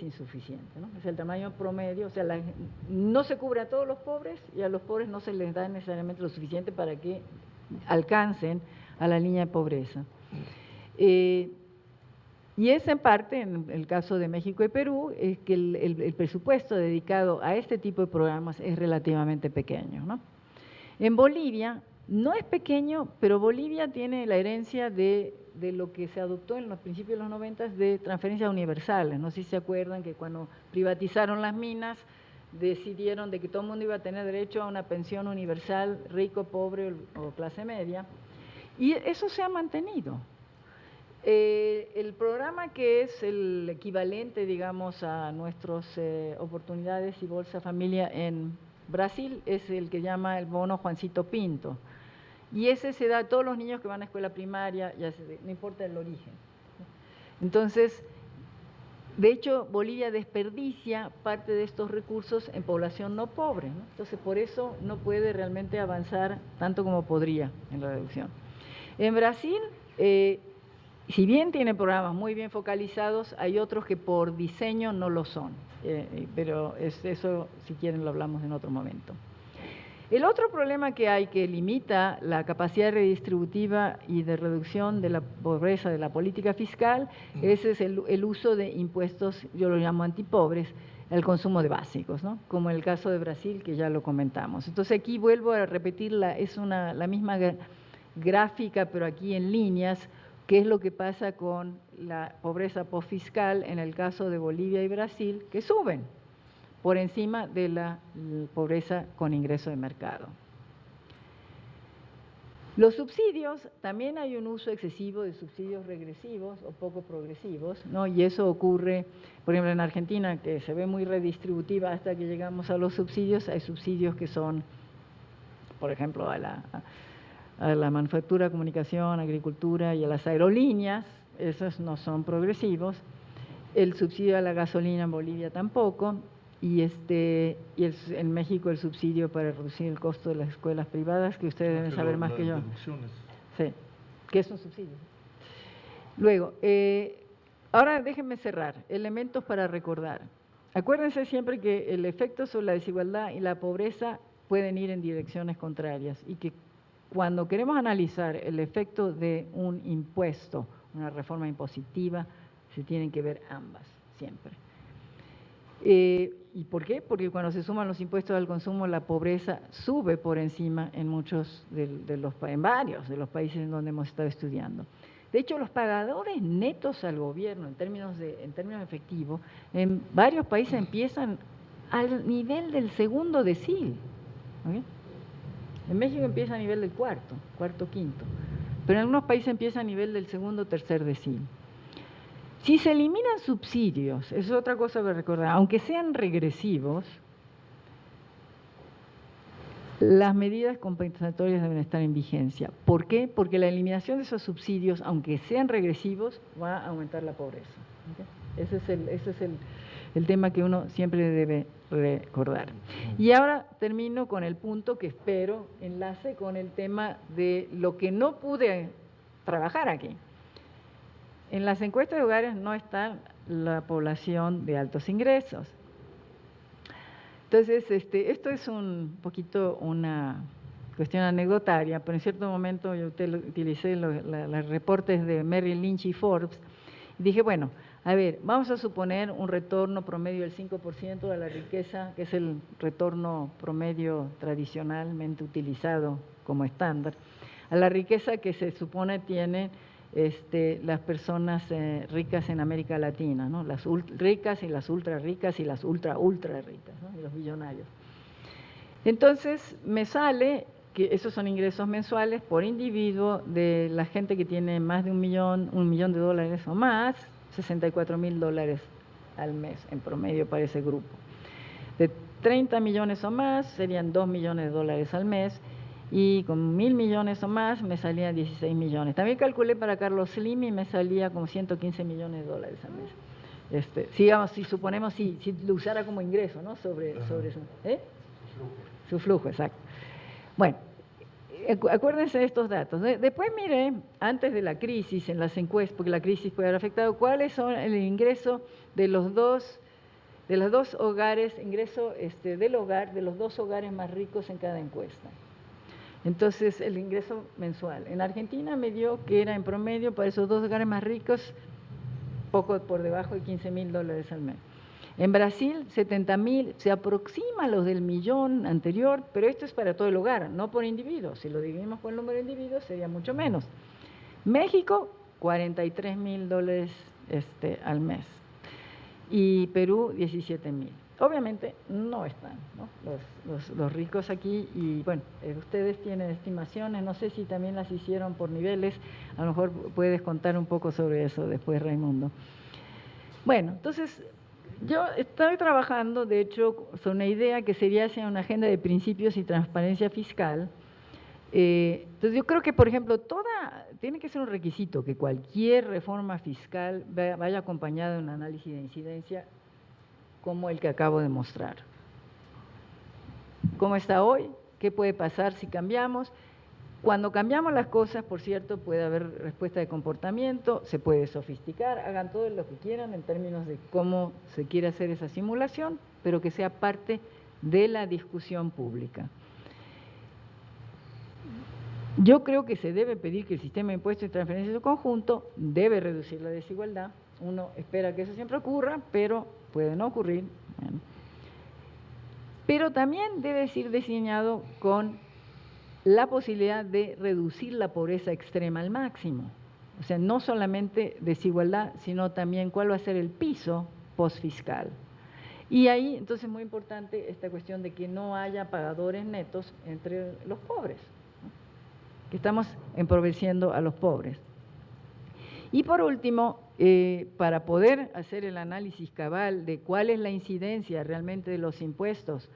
insuficiente, ¿no? Es el tamaño promedio, o sea, no se cubre a todos los pobres y a los pobres no se les da necesariamente lo suficiente para que alcancen a la línea de pobreza. Y es en parte, en el caso de México y Perú, es que el presupuesto dedicado a este tipo de programas es relativamente pequeño, ¿no? En Bolivia no es pequeño, pero Bolivia tiene la herencia de lo que se adoptó en los principios de los 90 de transferencias universales. No sé si se acuerdan que cuando privatizaron las minas, decidieron de que todo el mundo iba a tener derecho a una pensión universal, rico, pobre o clase media, y eso se ha mantenido. El programa que es el equivalente, digamos, a nuestras oportunidades y Bolsa Familia en Brasil es el que llama el bono Juancito Pinto. Y ese se da a todos los niños que van a escuela primaria, no importa el origen. Entonces, de hecho, Bolivia desperdicia parte de estos recursos en población no pobre, ¿no? Entonces, por eso no puede realmente avanzar tanto como podría en la reducción. En Brasil, si bien tiene programas muy bien focalizados, hay otros que por diseño no lo son, pero eso, si quieren, lo hablamos en otro momento. El otro problema que hay que limita la capacidad redistributiva y de reducción de la pobreza de la política fiscal, ese es el uso de impuestos, yo lo llamo antipobres, el consumo de básicos, ¿no? Como en el caso de Brasil, que ya lo comentamos. Entonces aquí vuelvo a repetir, es la misma gráfica, pero aquí en líneas, qué es lo que pasa con la pobreza postfiscal en el caso de Bolivia y Brasil, que suben por encima de la pobreza con ingreso de mercado. Los subsidios, también hay un uso excesivo de subsidios regresivos o poco progresivos, ¿no? Y eso ocurre, por ejemplo, en Argentina, que se ve muy redistributiva hasta que llegamos a los subsidios. Hay subsidios que son, por ejemplo, a la manufactura, comunicación, agricultura y a las aerolíneas, esos no son progresivos. El subsidio a la gasolina en Bolivia tampoco. Y en México el subsidio para reducir el costo de las escuelas privadas, que ustedes deben saber más que yo. Deducciones. Sí, que es un subsidio. Luego, ahora déjenme cerrar. Elementos para recordar. Acuérdense siempre que el efecto sobre la desigualdad y la pobreza pueden ir en direcciones contrarias y que cuando queremos analizar el efecto de un impuesto, una reforma impositiva, se tienen que ver ambas, siempre. ¿Y por qué? Porque cuando se suman los impuestos al consumo, la pobreza sube por encima en en varios de los países en donde hemos estado estudiando. De hecho, los pagadores netos al gobierno, en términos efectivos, en varios países empiezan al nivel del segundo decil. ¿Okay? En México empieza a nivel del cuarto, quinto. Pero en algunos países empieza a nivel del segundo, tercer decil. Si se eliminan subsidios, es otra cosa que recordar, aunque sean regresivos, las medidas compensatorias deben estar en vigencia. ¿Por qué? Porque la eliminación de esos subsidios, aunque sean regresivos, va a aumentar la pobreza. ¿Okay? Ese es el tema que uno siempre debe recordar. Y ahora termino con el punto que espero enlace con el tema de lo que no pude trabajar aquí. En las encuestas de hogares no está la población de altos ingresos. Entonces, esto es un poquito una cuestión anecdotaria, pero en cierto momento yo utilicé los reportes de Merrill Lynch y Forbes y dije, bueno, a ver, vamos a suponer un retorno promedio del 5% de la riqueza, que es el retorno promedio tradicionalmente utilizado como estándar, a la riqueza que se supone tiene las personas ricas en América Latina, ¿no? Las ricas y las ultra ricas y las ultra ricas, ¿no? Y los millonarios. Entonces me sale que esos son ingresos mensuales por individuo de la gente que tiene más de $1 millón de dólares o más, $64,000 al mes en promedio para ese grupo. De 30 millones o más serían $2 millones al mes. Y con 1.000 millones o más me salían 16 millones. También calculé para Carlos Slim y me salía como $115 millones al mes. Si suponemos, si lo usara como ingreso, ¿no? Sobre eso. Su flujo, exacto. Bueno, acuérdense de estos datos. Después miré, antes de la crisis, en las encuestas, porque la crisis puede haber afectado, cuáles son el ingreso de los dos de los 2 hogares, ingreso del hogar, de los 2 hogares más ricos en cada encuesta. Entonces, el ingreso mensual. En Argentina me dio que era en promedio para esos 2 hogares más ricos, poco por debajo de $15.000 al mes. En Brasil, 70.000, se aproxima a los del millón anterior, pero esto es para todo el hogar, no por individuo. Si lo dividimos por el número de individuos, sería mucho menos. México, $43.000 al mes. Y Perú, 17.000. Obviamente no están, ¿no? Los ricos aquí, y bueno, ustedes tienen estimaciones, no sé si también las hicieron por niveles, a lo mejor puedes contar un poco sobre eso después, Raimundo. Bueno, entonces yo estoy trabajando, de hecho, sobre una idea que sería hacia una agenda de principios y transparencia fiscal. Entonces yo creo que, por ejemplo, tiene que ser un requisito que cualquier reforma fiscal vaya acompañada de un análisis de incidencia como el que acabo de mostrar. ¿Cómo está hoy? ¿Qué puede pasar si cambiamos? Cuando cambiamos las cosas, por cierto, puede haber respuesta de comportamiento, se puede sofisticar, hagan todo lo que quieran en términos de cómo se quiere hacer esa simulación, pero que sea parte de la discusión pública. Yo creo que se debe pedir que el sistema de impuestos y transferencias en su conjunto debe reducir la desigualdad. Uno espera que eso siempre ocurra, pero puede no ocurrir. Bueno. Pero también debe ser diseñado con la posibilidad de reducir la pobreza extrema al máximo. O sea, no solamente desigualdad, sino también cuál va a ser el piso postfiscal. Y ahí, entonces, es muy importante esta cuestión de que no haya pagadores netos entre los pobres, ¿no? Que estamos empobreciendo a los pobres. Y por último, para poder hacer el análisis cabal de cuál es la incidencia realmente de los impuestos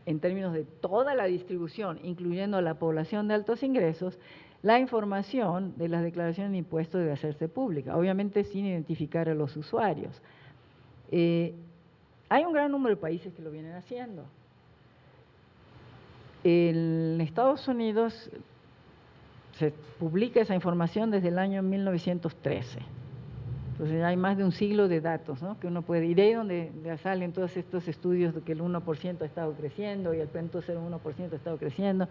en términos de toda la distribución, incluyendo a la población de altos ingresos, la información de las declaraciones de impuestos debe hacerse pública, obviamente sin identificar a los usuarios. Hay un gran número de países que lo vienen haciendo. En Estados Unidos se publica esa información desde el año 1913. Entonces hay más de un siglo de datos, ¿no? Que uno puede, y de ahí donde salen todos estos estudios de que el 1% ha estado creciendo y el 0.01% ha estado creciendo.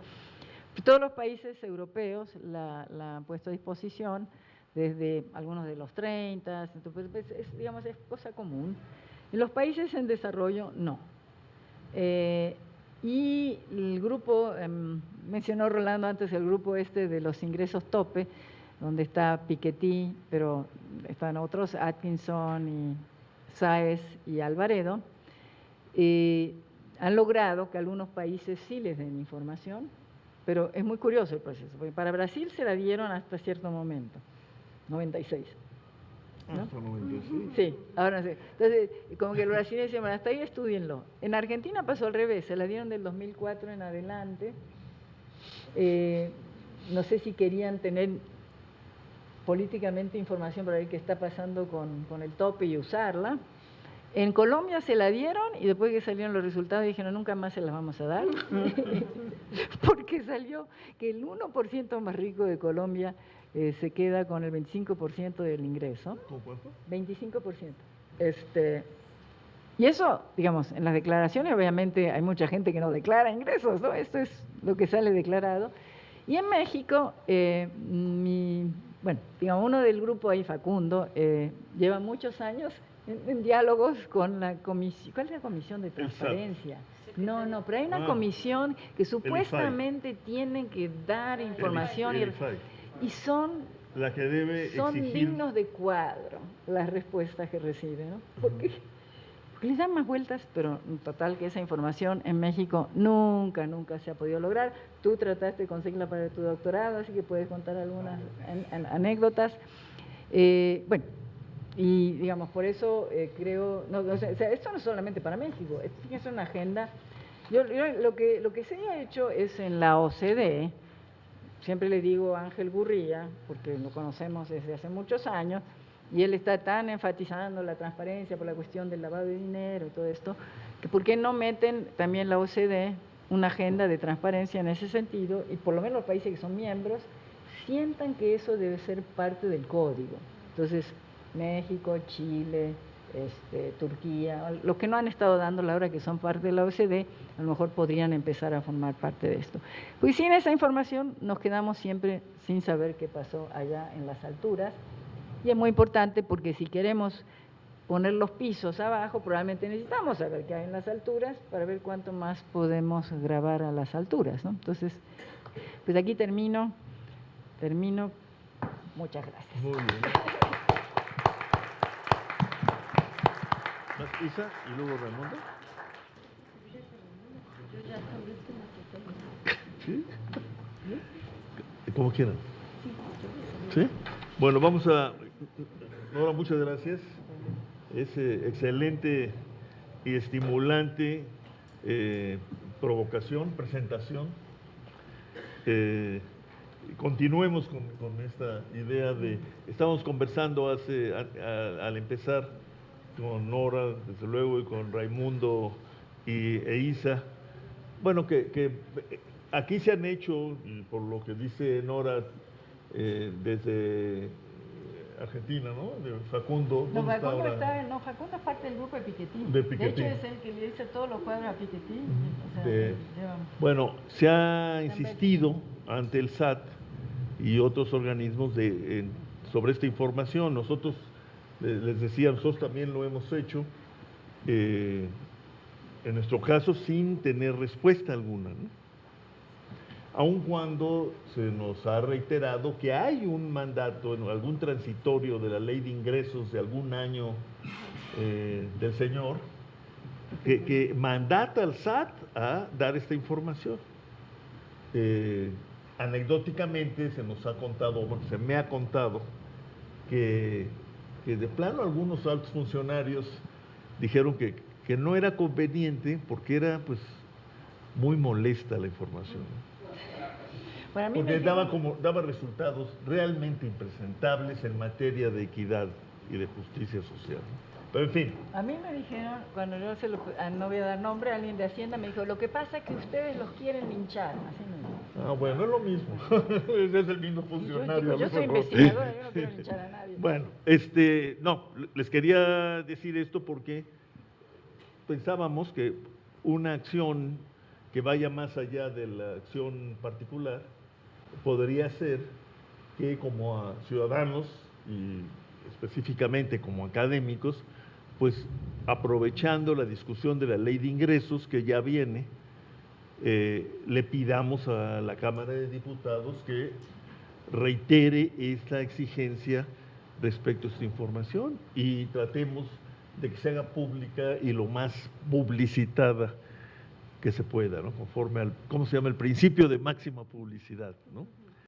Todos los países europeos la han puesto a disposición desde algunos de los 30, entonces, digamos, es cosa común. En los países en desarrollo, no. Y el grupo, mencionó Rolando antes el grupo de los ingresos tope, donde está Piketty, pero están otros, Atkinson y Sáez y Alvaredo, han logrado que algunos países sí les den información, pero es muy curioso el proceso, porque para Brasil se la dieron hasta cierto momento, 96. ¿no? Hasta 96. Sí, ahora sí. Entonces, como que los brasileños dicen, bueno, hasta ahí estudienlo. En Argentina pasó al revés, se la dieron del 2004 en adelante. No sé si querían tener políticamente información para ver qué está pasando con el tope y usarla. En Colombia se la dieron y después que salieron los resultados dijeron nunca más se las vamos a dar, porque salió que el 1% más rico de Colombia se queda con el 25% del ingreso. ¿Con cuánto? 25%. Y eso, digamos, en las declaraciones obviamente hay mucha gente que no declara ingresos, ¿no? Esto es lo que sale declarado. Y en México, bueno, digamos, uno del grupo ahí, Facundo, lleva muchos años en diálogos con la comisión. ¿Cuál es la comisión de transparencia? No, pero hay una comisión que supuestamente tiene que dar información y son la que debe exigir... dignos de cuadro las respuestas que reciben, ¿no? Porque les dan más vueltas, pero en total que esa información en México nunca se ha podido lograr. Tú trataste de conseguirla para tu doctorado, así que puedes contar algunas anécdotas. Bueno, y digamos, por eso creo, o sea, esto no es solamente para México, es una agenda. Yo lo que se ha hecho es en la OCDE, siempre le digo a Ángel Gurría, porque lo conocemos desde hace muchos años, y él está tan enfatizando la transparencia por la cuestión del lavado de dinero y todo esto, que ¿por qué no meten también la OCDE una agenda de transparencia en ese sentido? Y por lo menos los países que son miembros sientan que eso debe ser parte del código. Entonces, México, Chile, Turquía, los que no han estado dando la hora que son parte de la OECD, a lo mejor podrían empezar a formar parte de esto. Pues sin esa información nos quedamos siempre sin saber qué pasó allá en las alturas, y es muy importante porque si queremos poner los pisos abajo, probablemente necesitamos saber qué hay en las alturas para ver cuánto más podemos grabar a las alturas, ¿no? Entonces, pues aquí termino. Muchas gracias. Muy bien. Más Isa y luego Raimundo. ¿Sí? Como quieran. ¿Sí? Bueno, vamos a... Nora, muchas gracias. Es excelente y estimulante provocación, presentación. Continuemos con esta idea de... Estábamos conversando al empezar con Nora, desde luego, y con Raimundo e Isa. Bueno, que aquí se han hecho, por lo que dice Nora, desde Argentina, ¿no? De Facundo. No, Facundo es parte del grupo de Piketty. De Piketty. De hecho, es el que le dice todos los cuadros a Piketty. O sea, bueno, se ha insistido ante el SAT y otros organismos sobre esta información. Nosotros, les decía, nosotros también lo hemos hecho, en nuestro caso sin tener respuesta alguna, ¿no? Aun cuando se nos ha reiterado que hay un mandato, algún transitorio de la ley de ingresos de algún año del señor, que mandata al SAT a dar esta información. Anecdóticamente se nos ha contado, porque se me ha contado, que de plano algunos altos funcionarios dijeron que no era conveniente porque era pues muy molesta la información. Porque daba resultados realmente impresentables en materia de equidad y de justicia social. Pero en fin. A mí me dijeron, cuando yo no voy a dar nombre, alguien de Hacienda me dijo, lo que pasa es que ustedes los quieren linchar. Así me dijo. Bueno, es lo mismo. Es el mismo funcionario. Yo soy investigadora, yo no quiero linchar a nadie. Bueno, no, les quería decir esto porque pensábamos que una acción que vaya más allá de la acción particular podría ser que como a ciudadanos y específicamente como académicos, pues aprovechando la discusión de la ley de ingresos que ya viene, le pidamos a la Cámara de Diputados que reitere esta exigencia respecto a esta información y tratemos de que se haga pública y lo más publicitada que se pueda, ¿no? Conforme al, ¿cómo se llama? El principio de máxima publicidad, ¿no?